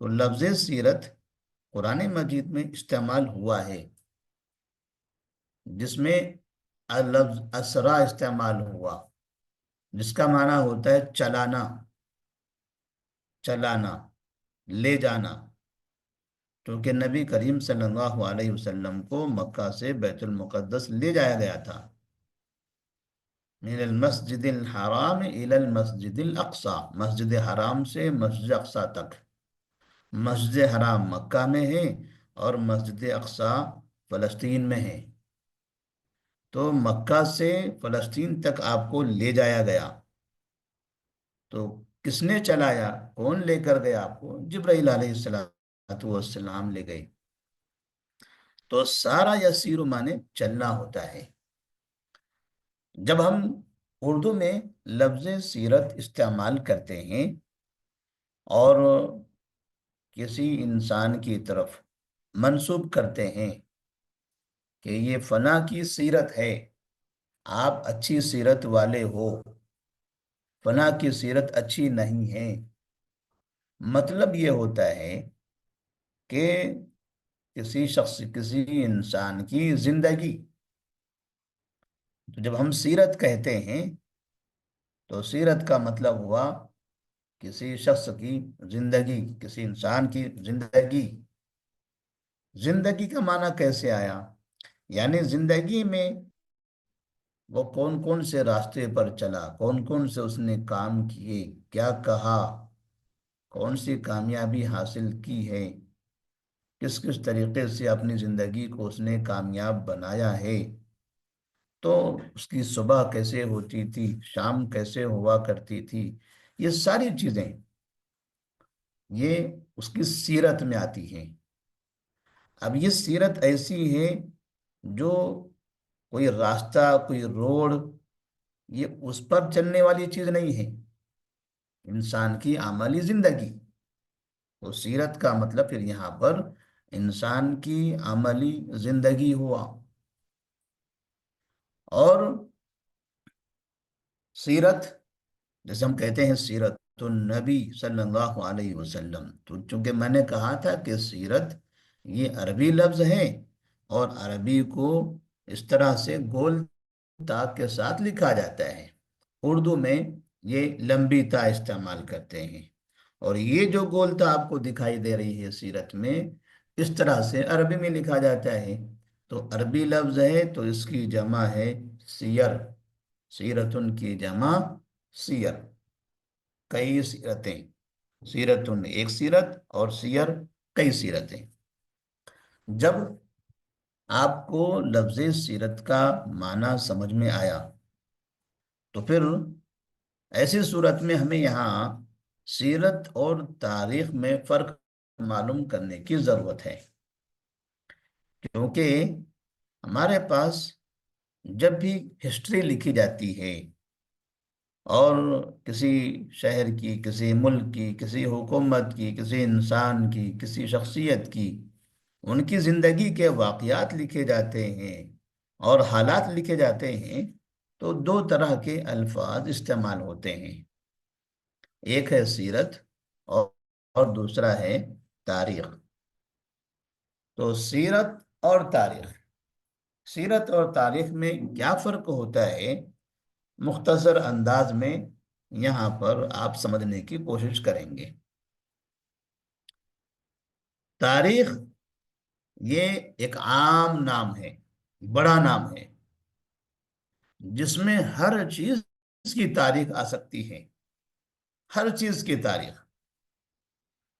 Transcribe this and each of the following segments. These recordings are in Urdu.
تو لفظ سیرت قرآن مجید میں استعمال ہوا ہے، جس میں لفظ اسرا استعمال ہوا، جس کا معنی ہوتا ہے چلانا، چلانا، لے جانا، کیونکہ نبی کریم صلی اللہ علیہ وسلم کو مکہ سے بیت المقدس لے جایا گیا تھا، من المسجد الحرام الى المسجد الاقصی، مسجد حرام سے مسجد اقصی تک۔ مسجد حرام مکہ میں ہے اور مسجد اقصی فلسطین میں ہے، تو مکہ سے فلسطین تک آپ کو لے جایا گیا، تو کس نے چلایا، کون لے کر گیا آپ کو؟ جبرائیل علیہ السلام لے گئے۔ تو سارا یسیر معنی چلنا ہوتا ہے۔ جب ہم اردو میں لفظ سیرت استعمال کرتے ہیں اور کسی انسان کی طرف منسوب کرتے ہیں کہ یہ فلاں کی سیرت ہے، آپ اچھی سیرت والے ہو، فلاں کی سیرت اچھی نہیں ہے، مطلب یہ ہوتا ہے کہ کسی شخص، کسی انسان کی زندگی، تو جب ہم سیرت کہتے ہیں تو سیرت کا مطلب ہوا کسی شخص کی زندگی، کسی انسان کی زندگی۔ زندگی کا معنی کیسے آیا؟ یعنی زندگی میں وہ کون کون سے راستے پر چلا، کون کون سے اس نے کام کیے، کیا کہا، کون سی کامیابی حاصل کی ہے، کس کس طریقے سے اپنی زندگی کو اس نے کامیاب بنایا ہے، تو اس کی صبح کیسے ہوتی تھی، شام کیسے ہوا کرتی تھی، یہ ساری چیزیں یہ اس کی سیرت میں آتی ہیں۔ اب یہ سیرت ایسی ہے جو کوئی راستہ، کوئی روڈ، یہ اس پر چلنے والی چیز نہیں ہے، انسان کی عملی زندگی۔ تو سیرت کا مطلب پھر یہاں پر انسان کی عملی زندگی ہوا۔ اور سیرت، جیسے ہم کہتے ہیں سیرت تو نبی صلی اللہ علیہ وسلم، تو چونکہ میں نے کہا تھا کہ سیرت یہ عربی لفظ ہے اور عربی کو اس طرح سے گول تا کے ساتھ لکھا جاتا ہے، اردو میں یہ لمبی تا استعمال کرتے ہیں، اور یہ جو گول تا آپ کو دکھائی دے رہی ہے سیرت میں، اس طرح سے عربی میں لکھا جاتا ہے۔ تو عربی لفظ ہے تو اس کی جمع ہے سیر، سیرتن کی جمع سیر، کئی سیرتیں، سیرتن ایک سیرت اور سیر کئی سیرتیں۔ جب آپ کو لفظ سیرت کا معنی سمجھ میں آیا تو پھر ایسی صورت میں ہمیں یہاں سیرت اور تاریخ میں فرق معلوم کرنے کی ضرورت ہے، کیونکہ ہمارے پاس جب بھی ہسٹری لکھی جاتی ہے اور کسی شہر کی، کسی ملک کی، کسی حکومت کی، کسی انسان کی، کسی شخصیت کی، ان کی زندگی کے واقعات لکھے جاتے ہیں اور حالات لکھے جاتے ہیں، تو دو طرح کے الفاظ استعمال ہوتے ہیں، ایک ہے سیرت اور دوسرا ہے تاریخ۔ تو سیرت اور تاریخ، سیرت اور تاریخ میں کیا فرق ہوتا ہے، مختصر انداز میں یہاں پر آپ سمجھنے کی کوشش کریں گے۔ تاریخ یہ ایک عام نام ہے، بڑا نام ہے، جس میں ہر چیز کی تاریخ آ سکتی ہے، ہر چیز کی تاریخ،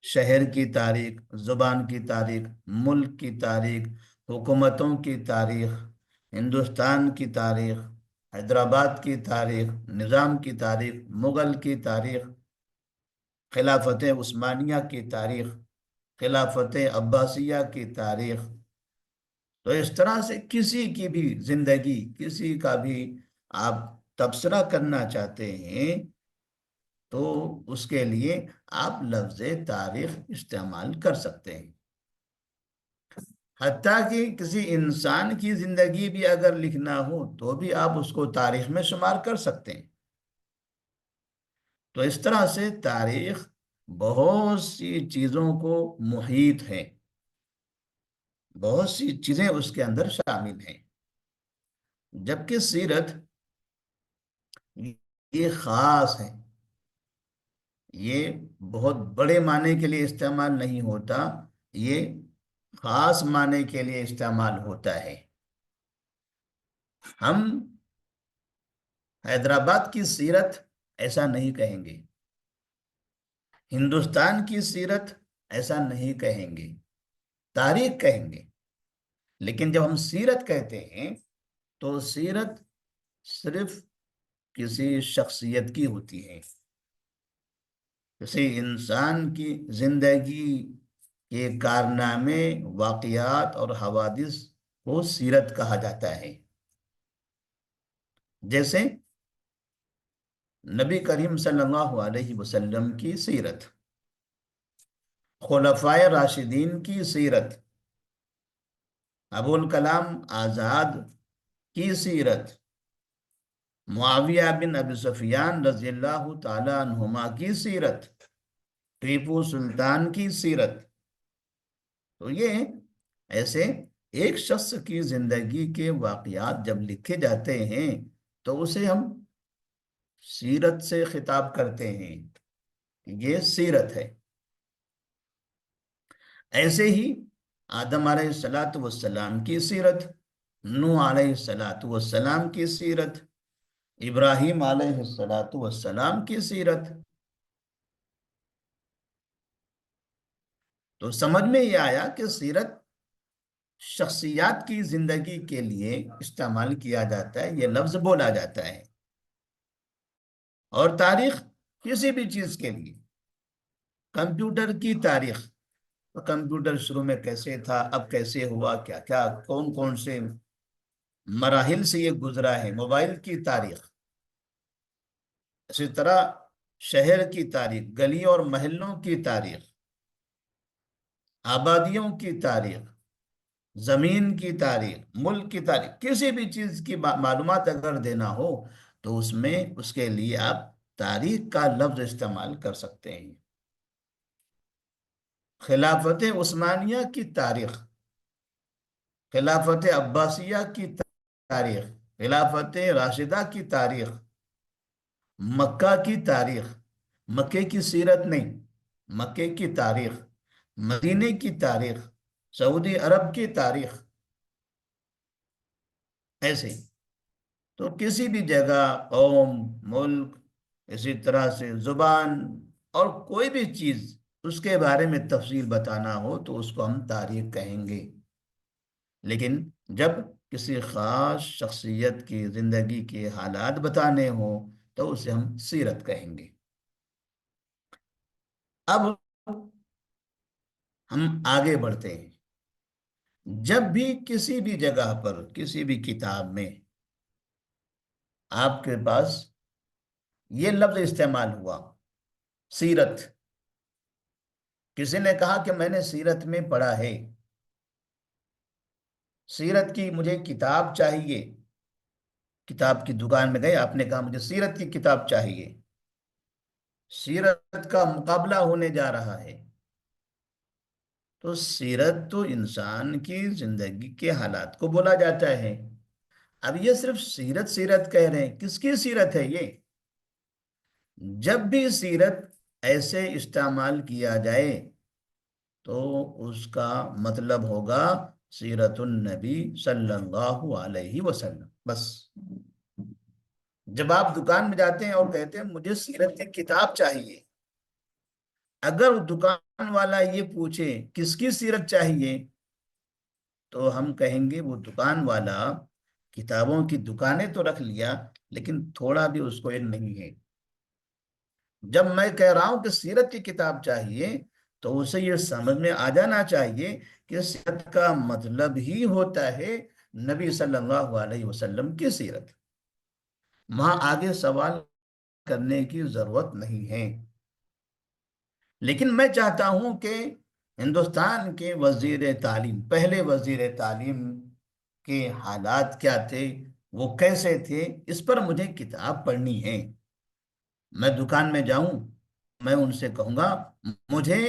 شہر کی تاریخ، زبان کی تاریخ، ملک کی تاریخ، حکومتوں کی تاریخ، ہندوستان کی تاریخ، حیدرآباد کی تاریخ، نظام کی تاریخ، مغل کی تاریخ، خلافت عثمانیہ کی تاریخ، خلافت عباسیہ کی تاریخ۔ تو اس طرح سے کسی کی بھی زندگی، کسی کا بھی آپ تبصرہ کرنا چاہتے ہیں تو اس کے لیے آپ لفظ تاریخ استعمال کر سکتے ہیں۔ حتیٰ کہ کسی انسان کی زندگی بھی اگر لکھنا ہو تو بھی آپ اس کو تاریخ میں شمار کر سکتے ہیں۔ تو اس طرح سے تاریخ بہت سی چیزوں کو محیط ہے، بہت سی چیزیں اس کے اندر شامل ہیں، جبکہ سیرت یہ خاص ہے، یہ بہت بڑے معنی کے لیے استعمال نہیں ہوتا، یہ خاص معنی کے لیے استعمال ہوتا ہے۔ ہم حیدرآباد کی سیرت ایسا نہیں کہیں گے، ہندوستان کی سیرت ایسا نہیں کہیں گے، تاریخ کہیں گے۔ لیکن جب ہم سیرت کہتے ہیں تو سیرت صرف کسی شخصیت کی ہوتی ہے، کسی انسان کی زندگی کے کارنامے، واقعات اور حوادث کو سیرت کہا جاتا ہے۔ جیسے نبی کریم صلی اللہ علیہ وسلم کی سیرت، خلفائے راشدین کی سیرت، ابوالکلام آزاد کی سیرت، معاویہ بن ابی سفیان رضی اللہ تعالی عنہما کی سیرت، ٹیپو سلطان کی سیرت۔ تو یہ ایسے ایک شخص کی زندگی کے واقعات جب لکھے جاتے ہیں تو اسے ہم سیرت سے خطاب کرتے ہیں، یہ سیرت ہے۔ ایسے ہی آدم علیہ السلام کی سیرت، نوح علیہ السلام کی سیرت، ابراہیم علیہ السلام کی سیرت۔ تو سمجھ میں یہ آیا کہ سیرت شخصیات کی زندگی کے لیے استعمال کیا جاتا ہے، یہ لفظ بولا جاتا ہے، اور تاریخ کسی بھی چیز کے لیے، کمپیوٹر کی تاریخ، کمپیوٹر شروع میں کیسے تھا، اب کیسے ہوا، کیا کیا کون کون سے مراحل سے یہ گزرا ہے، موبائل کی تاریخ، اسی طرح شہر کی تاریخ، گلیوں اور محلوں کی تاریخ، آبادیوں کی تاریخ، زمین کی تاریخ، ملک کی تاریخ، کسی بھی چیز کی معلومات اگر دینا ہو تو اس میں اس کے لیے آپ تاریخ کا لفظ استعمال کر سکتے ہیں۔ خلافت عثمانیہ کی تاریخ، خلافت عباسیہ کی تاریخ، خلافت راشدہ کی تاریخ، مکہ کی تاریخ، مکے کی سیرت نہیں، مکے کی تاریخ، مدینے کی تاریخ، سعودی عرب کی تاریخ، ایسے تو کسی بھی جگہ، قوم، ملک، اسی طرح سے زبان اور کوئی بھی چیز اس کے بارے میں تفصیل بتانا ہو تو اس کو ہم تاریخ کہیں گے۔ لیکن جب کسی خاص شخصیت کی زندگی کے حالات بتانے ہوں تو اسے ہم سیرت کہیں گے۔ اب ہم آگے بڑھتے ہیں۔ جب بھی کسی بھی جگہ پر، کسی بھی کتاب میں آپ کے پاس یہ لفظ استعمال ہوا، سیرت، کسی نے کہا کہ میں نے سیرت میں پڑھا ہے، سیرت کی مجھے کتاب چاہیے، کتاب کی دکان میں گئے، آپ نے کہا مجھے سیرت کی کتاب چاہیے، سیرت کا مقابلہ ہونے جا رہا ہے، تو سیرت تو انسان کی زندگی کے حالات کو بولا جاتا ہے۔ اب یہ صرف سیرت سیرت کہہ رہے ہیں، کس کی سیرت ہے یہ؟ جب بھی سیرت ایسے استعمال کیا جائے تو اس کا مطلب ہوگا سیرت النبی صلی اللہ علیہ وسلم، بس۔ جب آپ دکان میں جاتے ہیں اور کہتے ہیں مجھے سیرت کی کتاب چاہیے، اگر دکان والا یہ پوچھے کس کی سیرت چاہیے تو ہم کہیں گے وہ دکان والا کتابوں کی دکانیں تو رکھ لیا لیکن تھوڑا بھی اس کو علم نہیں ہے۔ جب میں کہہ رہا ہوں کہ سیرت کی کتاب چاہیے تو اسے یہ سمجھ میں آ جانا چاہیے کہ سیرت کا مطلب ہی ہوتا ہے نبی صلی اللہ علیہ وسلم کی سیرت، وہاں آگے سوال کرنے کی ضرورت نہیں ہے۔ لیکن میں چاہتا ہوں کہ ہندوستان کے وزیر تعلیم، پہلے وزیر تعلیم کے حالات کیا تھے، وہ کیسے تھے، اس پر مجھے کتاب پڑھنی ہے۔ میں دکان میں جاؤں، میں ان سے کہوں گا مجھے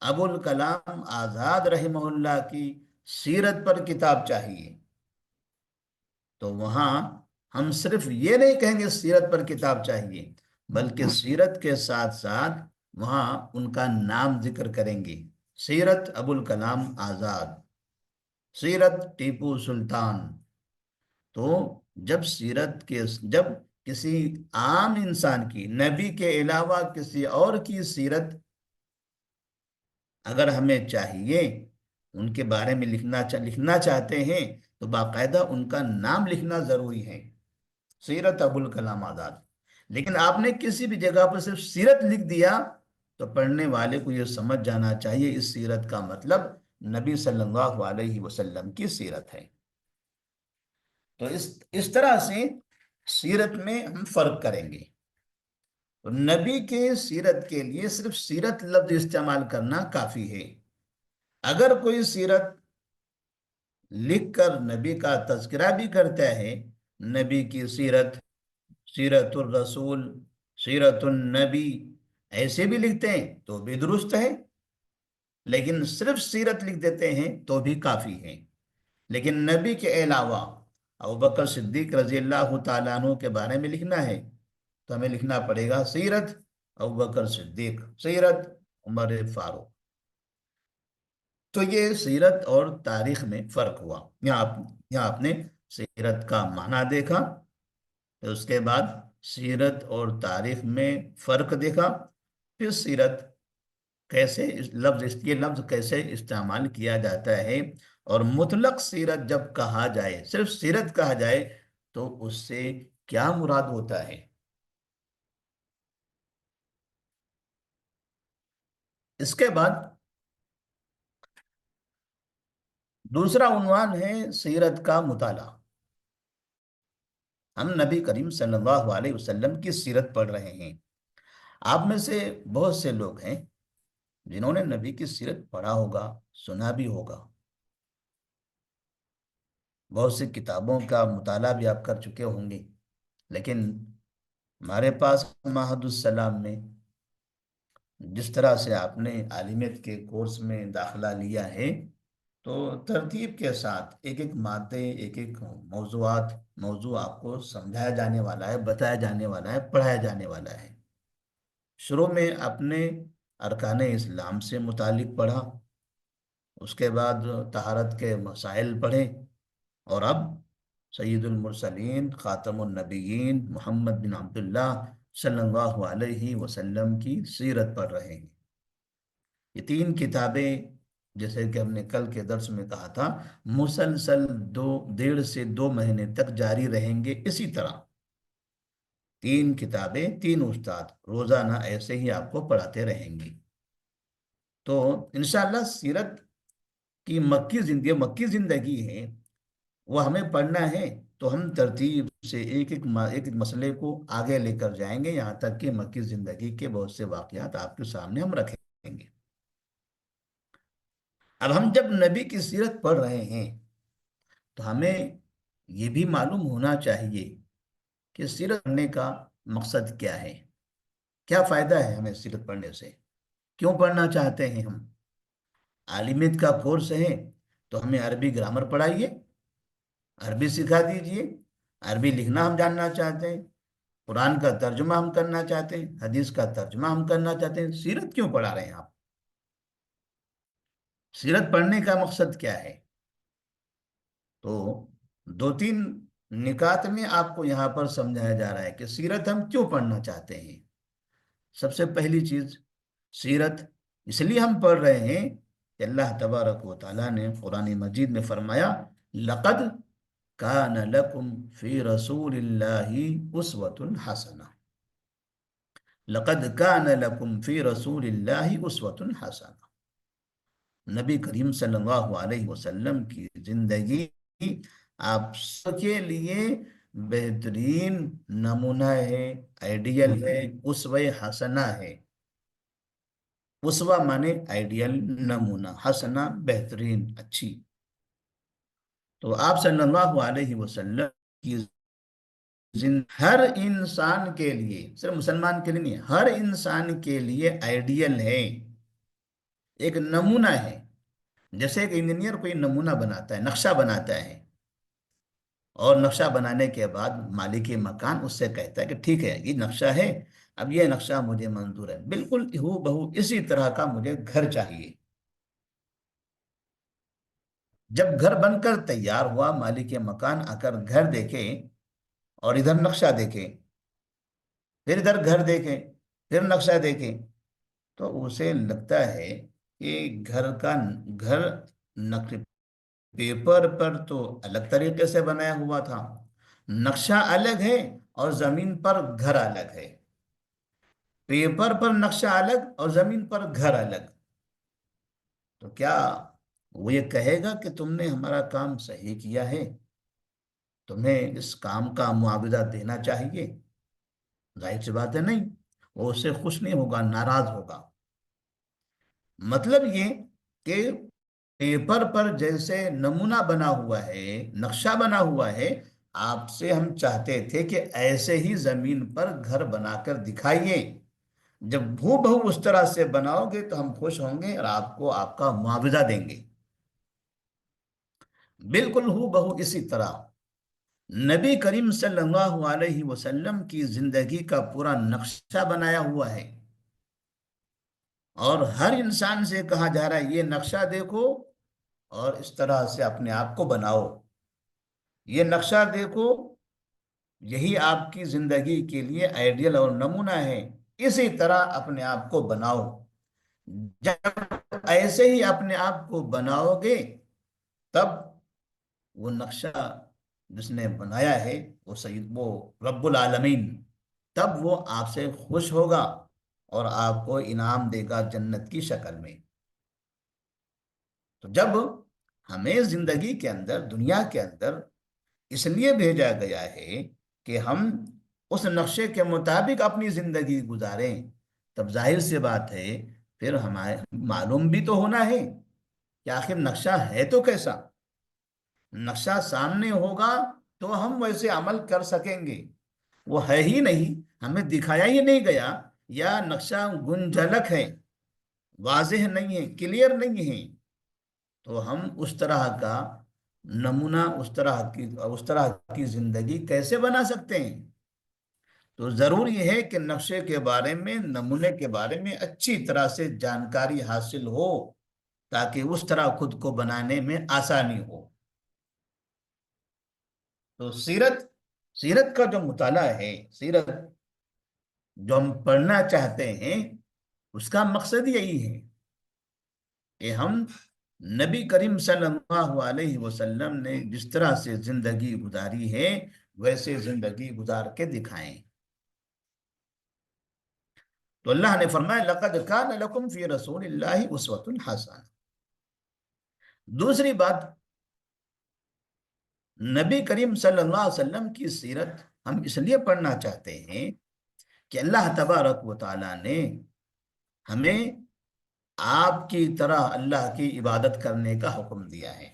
ابوالکلام آزاد رحمہ اللہ کی سیرت پر کتاب چاہیے، تو وہاں ہم صرف یہ نہیں کہیں گے سیرت پر کتاب چاہیے، بلکہ سیرت کے ساتھ ساتھ وہاں ان کا نام ذکر کریں گے، سیرت ابوالکلام آزاد، سیرت ٹیپو سلطان۔ تو جب کسی عام انسان کی، نبی کے علاوہ کسی اور کی سیرت اگر ہمیں چاہیے، ان کے بارے میں لکھنا چاہتے ہیں، تو باقاعدہ ان کا نام لکھنا ضروری ہے، سیرت ابوالکلام آزاد۔ لیکن آپ نے کسی بھی جگہ پر صرف سیرت لکھ دیا تو پڑھنے والے کو یہ سمجھ جانا چاہیے اس سیرت کا مطلب نبی صلی اللہ علیہ وسلم کی سیرت ہے۔ تو اس طرح سے سیرت میں ہم فرق کریں گے۔ تو نبی کے سیرت کے لیے صرف سیرت لفظ استعمال کرنا کافی ہے۔ اگر کوئی سیرت لکھ کر نبی کا تذکرہ بھی کرتا ہے، نبی کی سیرت، سیرت الرسول، سیرت النبی، ایسے بھی لکھتے ہیں تو بھی درست ہے، لیکن صرف سیرت لکھ دیتے ہیں تو بھی کافی ہے۔ لیکن نبی کے علاوہ ابوبکر صدیق رضی اللہ تعالیٰ عنہ کے بارے میں لکھنا ہے تو ہمیں لکھنا پڑے گا سیرت ابوبکر صدیق، سیرت عمر فاروق۔ تو یہ سیرت اور تاریخ میں فرق ہوا۔ یہاں آپ نے سیرت کا معنی دیکھا، پھر اس کے بعد سیرت اور تاریخ میں فرق دیکھا، پھر سیرت کیسے یہ لفظ کیسے استعمال کیا جاتا ہے، اور مطلق سیرت جب کہا جائے، صرف سیرت کہا جائے تو اس سے کیا مراد ہوتا ہے۔ اس کے بعد دوسرا عنوان ہے سیرت کا مطالعہ۔ ہم نبی کریم صلی اللہ علیہ وسلم کی سیرت پڑھ رہے ہیں۔ آپ میں سے بہت سے لوگ ہیں جنہوں نے نبی کی سیرت پڑھا ہوگا، سنا بھی ہوگا، بہت سی کتابوں کا مطالعہ بھی آپ کر چکے ہوں گے، لیکن ہمارے پاس معہد السلام میں جس طرح سے آپ نے عالمیت کے کورس میں داخلہ لیا ہے، تو ترتیب کے ساتھ ایک ایک مادے، ایک ایک موضوع آپ کو سمجھایا جانے والا ہے، بتایا جانے والا ہے، پڑھایا جانے والا ہے۔ شروع میں اپنے ارکان اسلام سے متعلق پڑھا، اس کے بعد طہارت کے مسائل پڑھے، اور اب سید المرسلین خاتم النبیین محمد بن عبداللہ صلی اللہ علیہ وسلم کی سیرت پڑھ رہے ہیں۔ یہ تین کتابیں، جیسے کہ ہم نے کل کے درس میں کہا تھا، مسلسل 1.5 سے 2 مہینے تک جاری رہیں گے۔ اسی طرح تین کتابیں، تین استاد روزانہ ایسے ہی آپ کو پڑھاتے رہیں گے۔ تو انشاءاللہ سیرت کی مکی زندگی ہے، وہ ہمیں پڑھنا ہے، تو ہم ترتیب سے ایک ایک مسئلے کو آگے لے کر جائیں گے، یہاں تک کہ مکی زندگی کے بہت سے واقعات آپ کے سامنے ہم رکھیں گے۔ اب ہم جب نبی کی سیرت پڑھ رہے ہیں تو ہمیں یہ بھی معلوم ہونا چاہیے کہ سیرت پڑھنے کا مقصد کیا ہے، کیا فائدہ ہے ہمیں سیرت پڑھنے سے، کیوں پڑھنا چاہتے ہیں ہم۔ عالمیت کا کورس ہے تو ہمیں عربی گرامر پڑھائیے، عربی سکھا دیجئے، عربی لکھنا ہم جاننا چاہتے ہیں، قرآن کا ترجمہ ہم کرنا چاہتے ہیں، حدیث کا ترجمہ ہم کرنا چاہتے ہیں، سیرت کیوں پڑھا رہے ہیں آپ؟ سیرت پڑھنے کا مقصد کیا ہے؟ تو 2-3 نکات میں آپ کو یہاں پر سمجھایا جا رہا ہے کہ سیرت ہم کیوں پڑھنا چاہتے ہیں۔ سب سے پہلی چیز، سیرت اس لیے ہم پڑھ رہے ہیں کہ اللہ تبارک و تعالیٰ نے قرآن مجید میں فرمایا لَقَدْ كَانَ لَكُمْ فِي رَسُولِ اللَّهِ أُسْوَةٌ حَسَنَةٌ، لَقَدْ كَانَ لَكُمْ فِي رَسُولِ اللَّهِ أُسْوَةٌ حَسَنَةٌ۔ نبی کریم صلی اللہ علیہ وسلم کی زندگی آپ سب کے لیے بہترین نمونہ ہے، آئیڈیل ہے، اسوہ حسنہ ہے۔ اسوہ مانے آئیڈیل، نمونہ، حسنہ بہترین، اچھی۔ تو آپ صلی اللہ علیہ وسلم کی ہر انسان کے لیے، صرف مسلمان کے لیے نہیں، ہر انسان کے لیے آئیڈیل ہے، ایک نمونہ ہے۔ جیسے ایک انجینئر کوئی نمونہ بناتا ہے، نقشہ بناتا ہے، اور نقشہ بنانے کے بعد مالک مکان اس سے کہتا ہے کہ ٹھیک ہے یہ نقشہ ہے، اب یہ نقشہ مجھے منظور ہے، بالکل ہو بہو اسی طرح کا مجھے گھر چاہیے۔ جب گھر بن کر تیار ہوا، مالک مکان آ کر گھر دیکھے اور ادھر نقشہ دیکھے، پھر ادھر گھر دیکھے، پھر نقشہ دیکھے، تو اسے لگتا ہے کہ گھر نقش پیپر پر تو الگ طریقے سے بنایا ہوا تھا، نقشہ الگ ہے اور زمین پر گھر الگ ہے، پیپر پر نقشہ الگ اور زمین پر گھر الگ، تو کیا وہ یہ کہے گا کہ تم نے ہمارا کام صحیح کیا ہے، تمہیں اس کام کا معاوضہ دینا چاہیے؟ ظاہر سی بات ہے نہیں، وہ اس سے خوش نہیں ہوگا، ناراض ہوگا۔ مطلب یہ کہ پیپر پر جیسے نمونہ بنا ہوا ہے، نقشہ بنا ہوا ہے، آپ سے ہم چاہتے تھے کہ ایسے ہی زمین پر گھر بنا کر دکھائیے، جب بہو بہو اس طرح سے بناؤ گے تو ہم خوش ہوں گے اور آپ کو آپ کا معاوضہ دیں گے۔ بالکل ہو بہو اسی طرح نبی کریم صلی اللہ علیہ وسلم کی زندگی کا پورا نقشہ بنایا ہوا ہے، اور ہر انسان سے کہا جا رہا ہے یہ نقشہ دیکھو اور اس طرح سے اپنے آپ کو بناؤ، یہ نقشہ دیکھو، یہی آپ کی زندگی کے لیے آئیڈیل اور نمونہ ہے، اسی طرح اپنے آپ کو بناؤ۔ جب ایسے ہی اپنے آپ کو بناؤ گے، تب وہ نقشہ جس نے بنایا ہے، وہ رب العالمین، تب وہ آپ سے خوش ہوگا اور آپ کو انعام دے گا جنت کی شکل میں۔ تو جب ہمیں زندگی کے اندر، دنیا کے اندر اس لیے بھیجا گیا ہے کہ ہم اس نقشے کے مطابق اپنی زندگی گزاریں، تب ظاہر سی بات ہے پھر ہمیں معلوم بھی تو ہونا ہے کہ آخر نقشہ ہے تو کیسا۔ نقشہ سامنے ہوگا تو ہم ویسے عمل کر سکیں گے، وہ ہے ہی نہیں، ہمیں دکھایا ہی نہیں گیا، یا نقشہ گنجلک ہے، واضح نہیں ہے، کلیئر نہیں ہے، تو ہم اس طرح کا نمونہ، اس طرح کی زندگی کیسے بنا سکتے ہیں؟ تو ضرور یہ ہے کہ نقشے کے بارے میں، نمونے کے بارے میں اچھی طرح سے جانکاری حاصل ہو، تاکہ اس طرح خود کو بنانے میں آسانی ہو۔ تو سیرت کا جو مطالعہ ہے، سیرت جو ہم پڑھنا چاہتے ہیں، اس کا مقصد یہی ہے کہ ہم نبی کریم صلی اللہ علیہ وسلم نے جس طرح سے زندگی گزاری ہے ویسے زندگی گزار کے دکھائیں۔ تو اللہ نے فرمایا لَقَدْ كَانَ لَكُمْ فِي رَسُولِ اللَّهِ أُسْوَةٌ حَسَنَةٌ۔ دوسری بات، نبی کریم صلی اللہ علیہ وسلم کی سیرت ہم اس لیے پڑھنا چاہتے ہیں کہ اللہ تبارک و تعالیٰ نے ہمیں آپ کی طرح اللہ کی عبادت کرنے کا حکم دیا ہے۔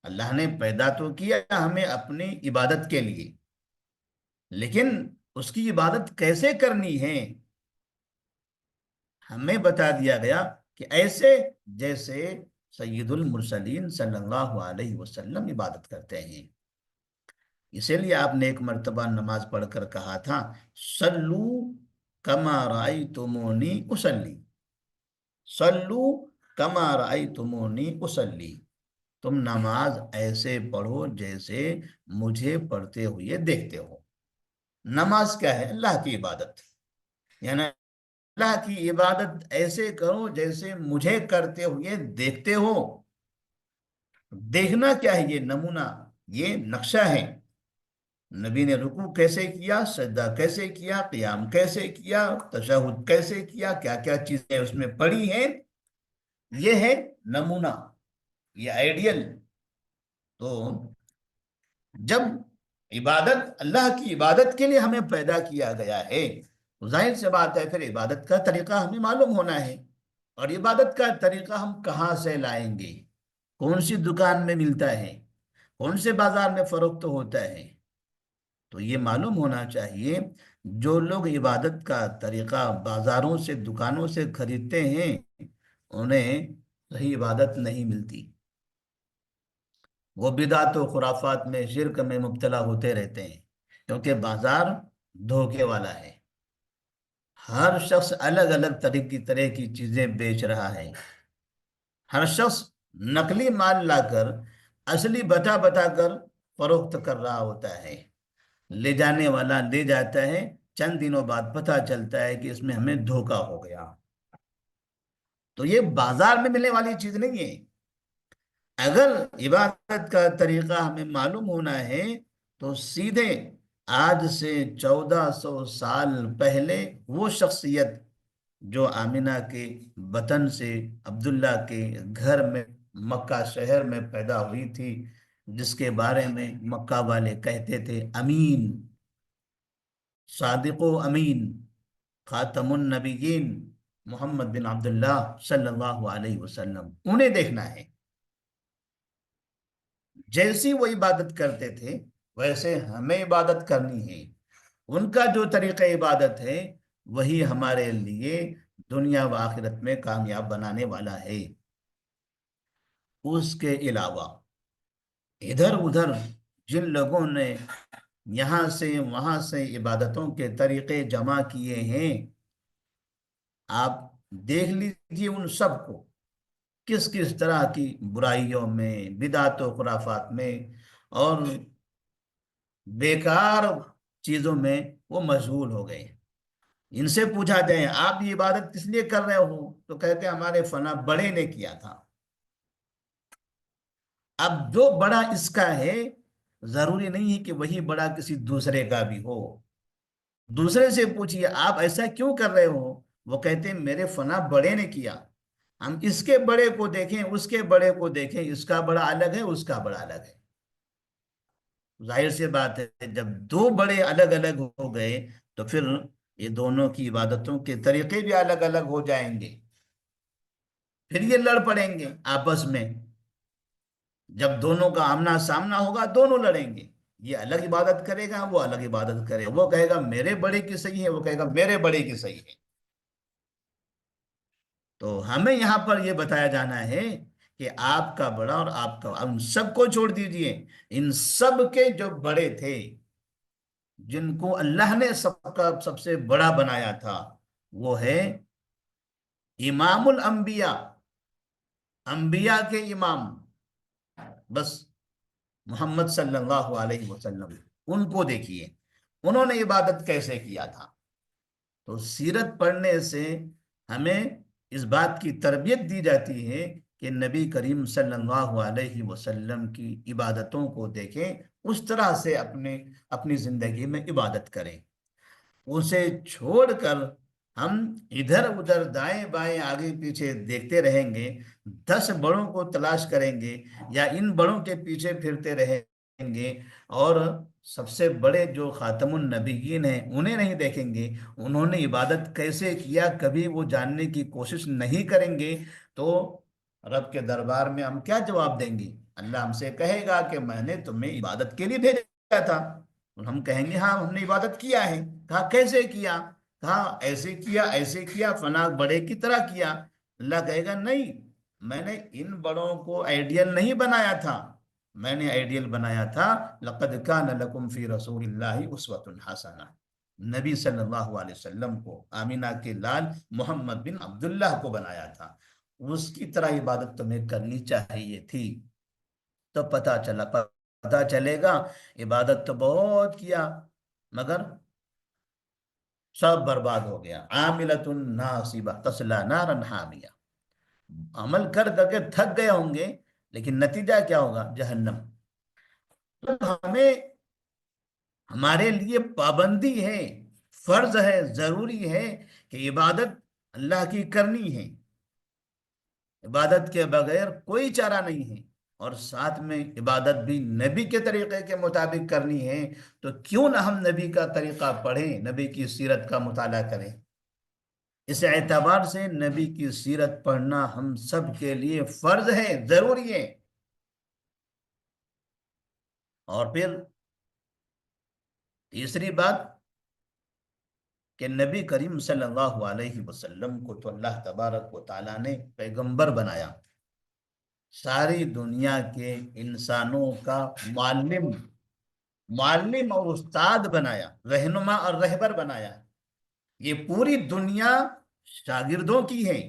اللہ نے پیدا تو کیا ہمیں اپنی عبادت کے لیے، لیکن اس کی عبادت کیسے کرنی ہے ہمیں بتا دیا گیا، کہ ایسے جیسے سید المرسلین صلی اللہ علیہ وسلم عبادت کرتے ہیں۔ اسی لیے آپ نے ایک مرتبہ نماز پڑھ کر کہا تھا صلو کما رأیتمونی اصلی، صلو کما رأیتمونی اصلی، تم نماز ایسے پڑھو جیسے مجھے پڑھتے ہوئے دیکھتے ہو۔ نماز کیا ہے؟ اللہ کی عبادت، یعنی اللہ کی عبادت ایسے کرو جیسے مجھے کرتے ہوئے دیکھتے ہو۔ دیکھنا کیا ہے؟ یہ نمونہ، یہ نقشہ ہے۔ نبی نے رکوع کیسے کیا، سجدہ کیسے کیا، قیام کیسے کیا، تشہد کیسے کیا، کیا کیا چیزیں اس میں پڑھی ہیں، یہ ہے نمونہ، یہ آئیڈیل۔ تو جب عبادت، اللہ کی عبادت کے لیے ہمیں پیدا کیا گیا ہے، تو ظاہر سے بات ہے پھر عبادت کا طریقہ ہمیں معلوم ہونا ہے، اور عبادت کا طریقہ ہم کہاں سے لائیں گے؟ کون سی دکان میں ملتا ہے؟ کون سے بازار میں فروخت ہوتا ہے؟ تو یہ معلوم ہونا چاہیے جو لوگ عبادت کا طریقہ بازاروں سے دکانوں سے خریدتے ہیں انہیں صحیح عبادت نہیں ملتی، وہ بدعت و خرافات میں شرک میں مبتلا ہوتے رہتے ہیں، کیونکہ بازار دھوکے والا ہے، ہر شخص الگ الگ طرح کی چیزیں بیچ رہا ہے، ہر شخص نقلی مال لا کر اصلی بتا بتا کر فروخت کر رہا ہوتا ہے، لے جانے والا لے جاتا ہے، چند دنوں بعد پتہ چلتا ہے کہ اس میں ہمیں دھوکا ہو گیا۔ تو یہ بازار میں ملنے والی چیز نہیں ہے۔ اگر عبادت کا طریقہ ہمیں معلوم ہونا ہے تو سیدھے آج سے 1400 سال پہلے وہ شخصیت جو آمینہ کے بطن سے عبداللہ کے گھر میں مکہ شہر میں پیدا ہوئی تھی، جس کے بارے میں مکہ والے کہتے تھے امین، صادق و امین، خاتم النبیین، محمد بن عبداللہ صلی اللہ علیہ وسلم، انہیں دیکھنا ہے۔ جیسی وہ عبادت کرتے تھے ویسے ہمیں عبادت کرنی ہے، ان کا جو طریقہ عبادت ہے وہی ہمارے لیے دنیا و آخرت میں کامیاب بنانے والا ہے۔ اس کے علاوہ ادھر ادھر جن لوگوں نے یہاں سے وہاں سے عبادتوں کے طریقے جمع کیے ہیں، آپ دیکھ لیجیے ان سب کو کس کس طرح کی برائیوں میں، بدعت و خرافات میں اور بیکار چیزوں میں وہ مشغول ہو گئے۔ ان سے پوچھا جائے آپ یہ عبادت کس لیے کر رہے ہو تو کہتے ہیں ہمارے فلاں بڑے نے کیا تھا۔ اب جو بڑا اس کا ہے ضروری نہیں ہے کہ وہی بڑا کسی دوسرے کا بھی ہو۔ دوسرے سے پوچھئے آپ ایسا کیوں کر رہے ہو، وہ کہتے ہیں میرے فلاں بڑے نے کیا۔ ہم اس کے بڑے کو دیکھیں، اس کے بڑے کو دیکھیں، اس کا بڑا الگ ہے، اس کا بڑا الگ ہے۔ ظاہر سی بات ہے جب دو بڑے الگ الگ ہو گئے تو پھر یہ دونوں کی عبادتوں کے طریقے بھی الگ الگ ہو جائیں گے، پھر یہ لڑ پڑیں گے آپس میں۔ جب دونوں کا آمنا سامنا ہوگا دونوں لڑیں گے، یہ الگ عبادت کرے گا، وہ الگ عبادت کرے گا، وہ کہے گا میرے بڑے کی صحیح ہے، وہ کہے گا میرے بڑے کی صحیح ہے۔ تو ہمیں یہاں پر یہ بتایا جانا ہے کہ آپ کا بڑا اور آپ کا، ان سب کو چھوڑ دیجئے، ان سب کے جو بڑے تھے جن کو اللہ نے سب کا سب سے بڑا بنایا تھا وہ ہے امام الانبیاء، انبیاء کے امام، بس محمد صلی اللہ علیہ وسلم۔ ان کو دیکھیے انہوں نے عبادت کیسے کیا تھا۔ تو سیرت پڑھنے سے ہمیں اس بات کی تربیت دی جاتی ہے کہ نبی کریم صلی اللہ علیہ وسلم کی عبادتوں کو دیکھیں، اس طرح سے اپنی زندگی میں عبادت کریں۔ اسے چھوڑ کر ہم ادھر ادھر دائیں بائیں آگے پیچھے دیکھتے رہیں گے، 10 بڑوں کو تلاش کریں گے یا ان بڑوں کے پیچھے پھرتے رہیں گے، اور سب سے بڑے جو خاتم النبیین ہیں انہیں نہیں دیکھیں گے، انہوں نے عبادت کیسے کیا کبھی وہ جاننے کی کوشش نہیں کریں گے، تو رب کے دربار میں ہم کیا جواب دیں گے؟ اللہ ہم سے کہے گا کہ میں نے تمہیں عبادت کے لیے بھیجا تھا، اور ہم کہیں گے ہاں ہم نے عبادت کیا ہے۔ کہا کیسے کیا؟ کہا ایسے کیا، ایسے کیا، فلاں بڑے کی طرح کیا۔ اللہ کہے گا نہیں، میں نے ان بڑوں کو آئیڈیل نہیں بنایا تھا، میں نے آئیڈیل بنایا تھا لقد کان لکم فی رسول اللہ اسوۃ حسنہ، نبی صلی اللہ علیہ وسلم کو، آمینہ کے لال محمد بن عبداللہ کو بنایا تھا، اس کی طرح عبادت تمہیں کرنی چاہیے تھی۔ تو پتا چلے گا عبادت تو بہت کیا مگر سب برباد ہو گیا۔ عاملۃ ناصبہ تصلی نارا حامیہ، عمل کر کر کے تھک گئے ہوں گے لیکن نتیجہ کیا ہوگا؟ جہنم۔ تو ہمیں، ہمارے لیے پابندی ہے، فرض ہے، ضروری ہے کہ عبادت اللہ کی کرنی ہے، عبادت کے بغیر کوئی چارہ نہیں ہے، اور ساتھ میں عبادت بھی نبی کے طریقے کے مطابق کرنی ہے۔ تو کیوں نہ ہم نبی کا طریقہ پڑھیں، نبی کی سیرت کا مطالعہ کریں۔ اس اعتبار سے نبی کی سیرت پڑھنا ہم سب کے لیے فرض ہے، ضروری ہے۔ اور پھر تیسری بات کہ نبی کریم صلی اللہ علیہ وسلم کو تو اللہ تبارک و تعالیٰ نے پیغمبر بنایا، ساری دنیا کے انسانوں کا معلم معلم اور استاد بنایا، رہنما اور رہبر بنایا۔ یہ پوری دنیا شاگردوں کی ہے،